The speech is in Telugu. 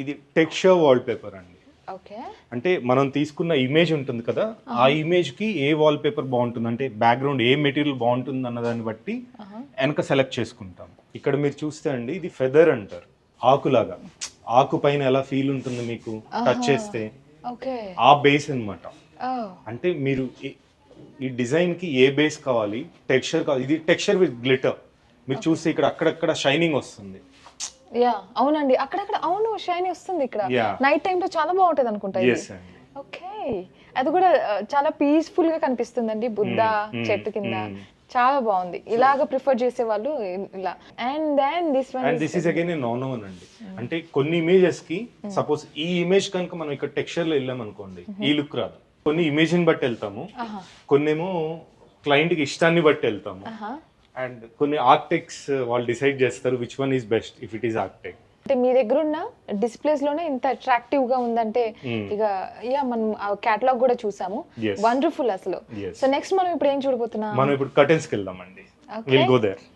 ఇది టెక్స్చర్ వాల్ పేపర్ అండి. ఓకే. అంటే మనం తీసుకున్న ఇమేజ్ ఉంటుంది కదా, ఆ ఇమేజ్ కి ఏ వాల్ పేపర్ బాగుంటుంది అంటే బ్యాక్గ్రౌండ్ ఏ మెటీరియల్ బాగుంటుంది అన్న దాన్ని బట్టి వెనక సెలెక్ట్ చేసుకుంటాం. ఇక్కడ మీరు చూస్తే అండి ఇది ఫెదర్ అంటారు, ఆకులాగా. ఆకు పైన ఎలా ఫీల్ ఉంటుంది మీకు టచ్ చేస్తే, ఓకే, ఆ బేస్ అన్నమాట. అంటే మీరు ఈ డిజైన్ కి ఏ బేస్ కావాలి, టెక్స్చర్ కావాలి. ఇది టెక్స్చర్ విత్ గ్లిటర్. మీరు చూస్తే ఇక్కడ అక్కడక్కడ షైనింగ్ వస్తుంది. యా అవునండి, అక్కడక్కడ అవును షైన్ వస్తుంది. ఇక్కడ నైట్ టైం లో చాలా బాగుంటది అనుకుంటా. ఓకే, అది కూడా చాలా పీస్ఫుల్ గా కనిపిస్తుందండి, బుద్ధ చెట్టు కింద. చాలా బాగుంది. ఇలాగ ప్రిఫర్ చేసే వాళ్ళు ఇలా. And then this is again non own అండి. అంటే కొన్ని ఇమేజెస్ కి సపోజ్ ఈ ఇమేజ్ కనుక మనం ఇక్కడ టెక్స్చర్ లో వెళ్ళాం అనుకోండి, ఈ లుక్ రాదు. కొన్ని ఇమేజ్ ని బట్టి వెళ్తాము, కొన్నేమో క్లయింట్ కి ఇష్టాన్ని బట్టి వెళ్తాము, అండ్ కొన్ని ఆర్కిటెక్ట్స్ వాళ్ళు డిసైడ్ చేస్తారు which one is best if it is architect. అంటే మీ దగ్గర ఉన్న డిస్ప్లేస్ లోనే ఇంత అట్రాక్టివ్ గా ఉందంటే ఇక మనం కేటలాగ్ కూడా చూసాము, వండర్ఫుల్ అసలు. సో నెక్స్ట్ మనం ఇప్పుడు ఏం చూడబోతున్నాం? మనం ఇప్పుడు కర్టెన్స్ కి వెళ్దామండి. Will go there.